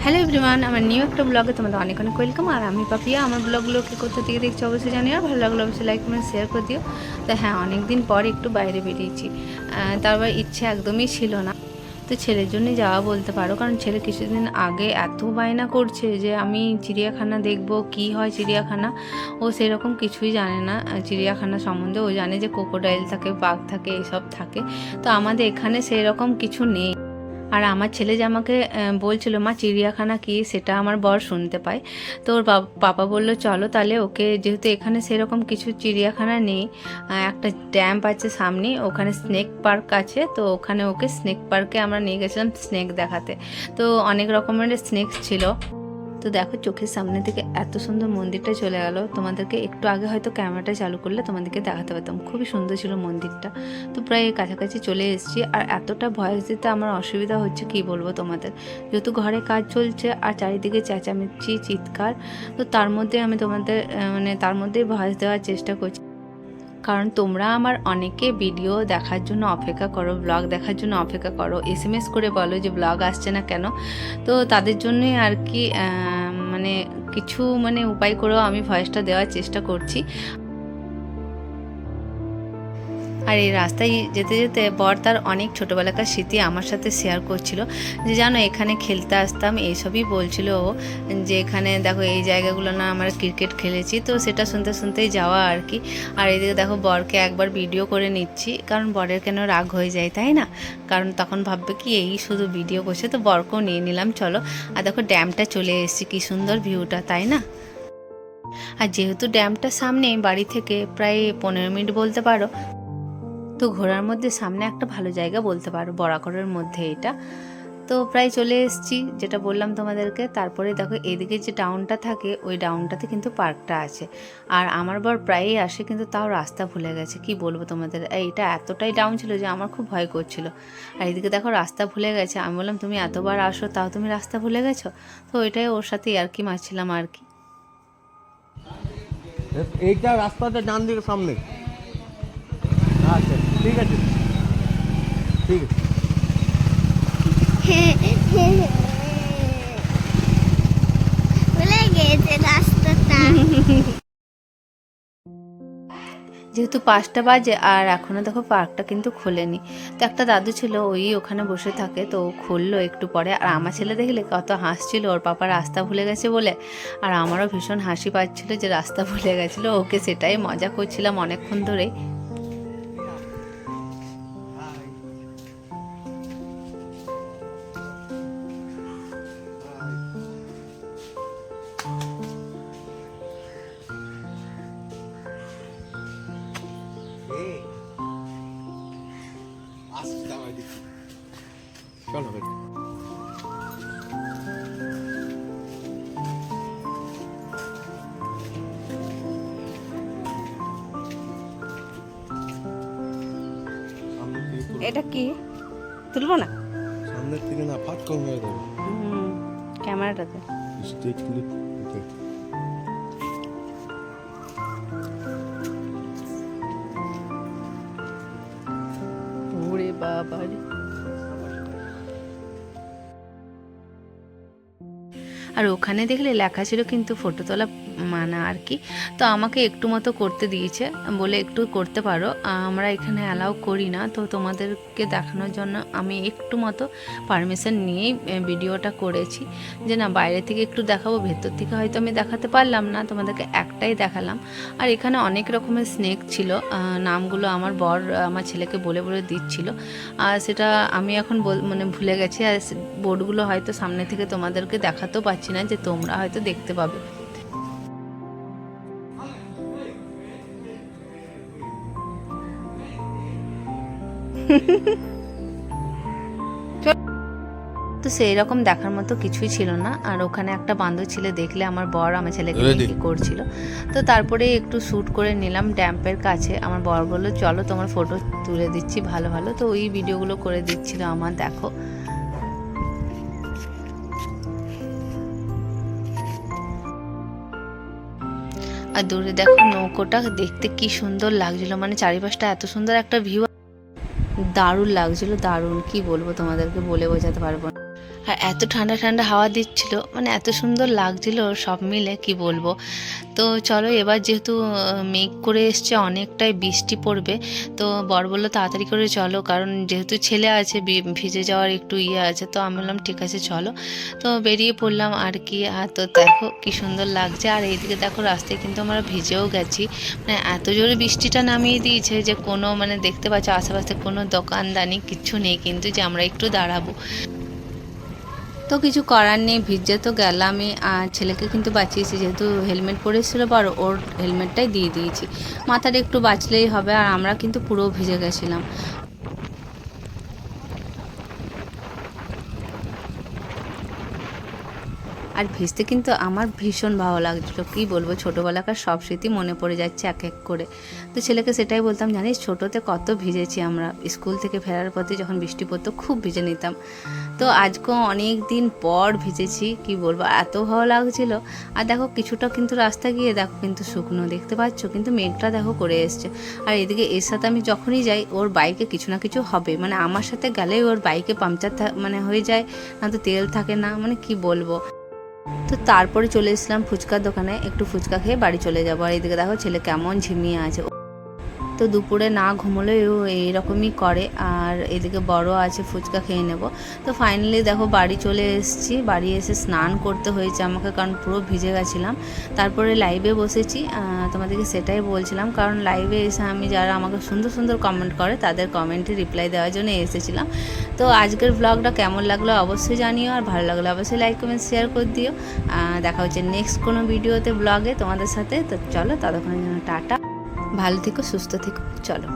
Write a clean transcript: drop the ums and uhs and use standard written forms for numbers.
Hello everyone, আমার new একটা ব্লগে তোমাদের অনেক অনেক ওয়েলকাম। আর আমি পাপিয়া। আমার ব্লগগুলোকে কোথা থেকে দেখছি অবশ্যই জানি, আর ভালো লাগলো অবশ্যই লাইক কমেন্ট শেয়ার করে দিও। তো হ্যাঁ, অনেক দিন পর একটু বাইরে বেরিয়েছি, তারপর ইচ্ছে একদমই ছিল না, তো ছেলের জন্যই যাওয়া বলতে পারো। কারণ ছেলে কিছুদিন আগে এত বায়না করছে যে আমি চিড়িয়াখানা দেখব, কি হয় চিড়িয়াখানা। ও সেরকম কিছুই জানে না চিড়িয়াখানা সম্বন্ধে। ও জানে যে ক্রোকোডাইল থাকে, বাঘ থাকে, এসব থাকে। তো আমাদের এখানে সেরকম কিছু নেই। আর আমার ছেলে যে আমাকে বলছিল মা চিড়িয়াখানা কি, সেটা আমার বর শুনতে পায়। তো ওর পাপা বললো চলো তাহলে ওকে, যেহেতু এখানে সেরকম কিছু চিড়িয়াখানা নেই, একটা ড্যাম আছে সামনে, ওখানে স্নেক পার্ক আছে, তো ওখানে ওকে স্নেক পার্কে আমরা নিয়ে গেছিলাম স্নেক দেখাতে। তো অনেক রকমের স্নেক ছিল। তো দেখো চোখের সামনে থেকে এত সুন্দর মন্দিরটা চলে গেল। তোমাদেরকে একটু আগে হয়তো ক্যামেরাটা চালু করলে তোমাদেরকে দেখাতে পারতাম, খুবই সুন্দর ছিল মন্দিরটা। তো প্রায় কাছাকাছি চলে এসেছি। আর এতটা ভয়েস দিতে আমার অসুবিধা হচ্ছে কি বলবো তোমাদের, যেহেতু ঘরে কাজ চলছে আর চারিদিকে চেঁচামেচি চিৎকার। তো তার মধ্যে আমি তোমাদের তার মধ্যেই ভয়েস দেওয়ার চেষ্টা করছি। কারণ তোমরা আমার অনেকে ভিডিও দেখার জন্য অপেক্ষা করো, ব্লগ দেখার জন্য অপেক্ষা করো, এসএমএস করে বলো যে ব্লগ আসছে না কেন। তো তাদের জন্যই আর কি কিছু উপায় করেও আমি ভয়েসটা দেওয়ার চেষ্টা করছি। আর এই রাস্তায় যেতে যেতে বর তার অনেক ছোটোবেলাকার স্মৃতি আমার সাথে শেয়ার করছিল, যে জানো এখানে খেলতে আসতাম, এইসবই বলছিল ও, যে এখানে দেখো এই জায়গাগুলো না আমরা ক্রিকেট খেলেছি। তো সেটা শুনতে শুনতেই যাওয়া আর কি। আর এদিকে দেখো বরকে একবার ভিডিও করে নিচ্ছি, কারণ বরের কেন রাগ হয়ে যায় তাই না, কারণ তখন ভাববে কি এই শুধু ভিডিও করছে। তো বরকেও নিয়ে নিলাম চলো। আর দেখো ড্যামটা চলে এসেছি, কি সুন্দর ভিউটা তাই না। আর যেহেতু ড্যামটার সামনে বাড়ি থেকে প্রায় 15 মিনিট বলতে পারো, তো ঘোরার মধ্যে সামনে একটা ভালো জায়গা বলতে পারো, বরাকরের মধ্যে এটা। তো প্রায় চলে এসেছি, যেটা বললাম তোমাদেরকে। তারপরে দেখো এদিকে যে ডাউনটা থাকে, ওই ডাউনটাতে কিন্তু পার্কটা আছে। আর আমার বর প্রায়ই আসে, কিন্তু তাও রাস্তা ভুলে গেছে, কি বলবো তোমাদের। এইটা এতটাই ডাউন ছিল যে আমার খুব ভয় করছিল। আর এদিকে দেখো রাস্তা ভুলে গেছে। আমি বললাম তুমি এতবার আসো তাও তুমি রাস্তা ভুলে গেছো। তো ওইটাই ওর সাথে আর কি মারছিলাম আর কি। এইটা রাস্তাতে ডান দিকে সামনে। আচ্ছা ঠিক আছে, ঠিক আছে। ভুলে গেছে রাস্তাটা। যেহেতু 5টা বাজে আর এখনও দেখো পার্কটা কিন্তু খোলেনি। তো একটা দাদু ছিল, ওই ওখানে বসে থাকে, তো ও খুললো একটু পরে। আর আমার ছেলে দেখলে কত হাসছিল ওর পাপা রাস্তা ভুলে গেছে বলে। আর আমারও ভীষণ হাসি পাচ্ছিল যে রাস্তা ভুলে গেছিলো, ওকে সেটাই মজা করছিলাম অনেকক্ষণ ধরে। চলো ভাই। এটা কি তুলবো না? সামনের থেকে না, ফাট কম হয়ে যাবে ক্যামেরাটাতে। State clip. ওরে বাবা রে। আর ওখানে দেখলে লেখা ছিল কিন্তু ফটো তোলা মানা আর কি। তো আমাকে একটু মতো করতে দিয়েছে, বলে একটু করতে পারো, আমরা এখানে অ্যালাউ করি না। তো তোমাদেরকে দেখানোর জন্য আমি একটু মতো পারমিশন নিয়েই ভিডিওটা করেছি, যে না বাইরে থেকে একটু দেখাবো, ভেতর থেকে হয়তো আমি দেখাতে পারলাম না, তোমাদেরকে একটাই দেখালাম। আর এখানে অনেক রকমের স্নেক ছিল, নামগুলো আমার বর আমার ছেলেকে বলে বলে দিচ্ছিল। আর সেটা আমি এখন ভুলে গেছি। আর বোর্ডগুলো হয়তো সামনে থেকে তোমাদেরকে দেখাতেও পাচ্ছি না, যে তোমরা হয়তো দেখতে পাবে। তো সেই রকম দেখার মতো কিছুই ছিল না। আর ওখানে একটা বান্দর ছেলে দেখলে আমার বর আমার ছেলেকে কি করছিল। তো তারপরে একটু শ্যুট করে নিলাম ড্যাম্পের কাছে। আমার বর বললো চলো তোমার ফটো তুলে দিচ্ছি ভালো ভালো। তো ওই ভিডিওগুলো করে দিচ্ছিল আমার, দেখো। আর দূরে দেখো নৌকোটা দেখতে কি সুন্দর লাগছিল, চারিপাশটা এত সুন্দর একটা ভিউ, দারুণ লাগছিল, দারুণ, কি বলবো তোমাদেরকে বলে বোঝাতে পারবো না। আর এত ঠান্ডা ঠান্ডা হাওয়া দিচ্ছিল, মানে এত সুন্দর লাগছিল সব মিলে কি বলবো। তো চলো এবার যেহেতু মেঘ করে এসছে, অনেকটাই বৃষ্টি পড়বে, তো বর বললো তাড়াতাড়ি করে চলো, কারণ যেহেতু ছেলে আছে ভিজে যাওয়ার একটু ইয়ে আছে। তো আমি বললাম ঠিক আছে চলো, তো বেরিয়ে পড়লাম আর কি। আর তো দেখো কি সুন্দর লাগছে। আর এইদিকে দেখো রাস্তায় কিন্তু আমরা ভিজেও গেছি, মানে এত জোরে বৃষ্টিটা নামিয়ে দিয়েছে যে কোনো মানে দেখতে পাচ্ছ আশেপাশে কোনো দোকানদানি কিচ্ছু নেই কিন্তু যে আমরা একটু দাঁড়াবো। তো কিছু করার নেই, ভিজে তো গেলামই। আর ছেলেকে কিন্তু বাঁচিয়েছি, যেহেতু হেলমেট পরেছিল বা ওর হেলমেটটাই দিয়ে দিয়েছি, মাথাটা একটু বাঁচলেই হবে। আর আমরা কিন্তু পুরো ভিজে গেছিলাম। আর ভিজতে কিন্তু আমার ভীষণ ভালো লাগছিলো, কী বলবো, ছোটোবেলাকার সব স্মৃতি মনে পড়ে যাচ্ছে এক এক করে। তো ছেলেকে সেটাই বলতাম, জানিস ছোটোতে কত ভিজেছি আমরা, স্কুল থেকে ফেরার পথে যখন বৃষ্টি পড়তো খুব ভিজে নিতাম। তো আজকেও অনেক দিন পর ভিজেছি, কি বলবো, এত ভালো লাগছিল। আর দেখো কিছুটা কিন্তু রাস্তা গিয়ে দেখো কিন্তু শুকনো দেখতে পাচ্ছ, কিন্তু মেঘটা দেখো করে এসছে। আর এদিকে এর সাথে আমি যখনই যাই ওর বাইকে কিছু না কিছু হবে, মানে আমার সাথে গেলেই ওর বাইকে পাংচার মানে হয়ে যায়, না তো তেল থাকে না, মানে কি বলবো। তো তারপরে চলে এসেছিলাম ফুচকার দোকানে, একটু ফুচকা খেয়ে বাড়ি চলে যাবো। আর এদিকে দেখো ছেলে কেমন ঝিমিয়ে আছে, তো দুপুরে না ঘুমোলেও এইরকমই করে। আর এদিকে বড় আছে, ফুচকা খেয়ে নেব। তো ফাইনালি দেখো বাড়ি চলে এসেছি, বাড়ি এসে স্নান করতে হয়েছে আমাকে, কারণ পুরো ভিজে গেছিলাম। তারপরে লাইভে বসেছি, তোমাদেরকে সেটাই বলছিলাম, কারণ লাইভে এসে আমি যারা আমাকে সুন্দর সুন্দর কমেন্ট করে তাদের কমেন্টে রিপ্লাই দেওয়ার জন্য এসেছিলাম। তো আজকের ব্লগটা কেমন লাগলো অবশ্যই জানিও, আর ভালো লাগলে অবশ্যই লাইক কমেন্ট শেয়ার করে দিও। দেখা হচ্ছে নেক্সট কোনো ভিডিওতে, ব্লগে তোমাদের সাথে। তো চলো ততক্ষণের জন্য টাটা, ভালো থেকো, সুস্থ থেকো, চলো।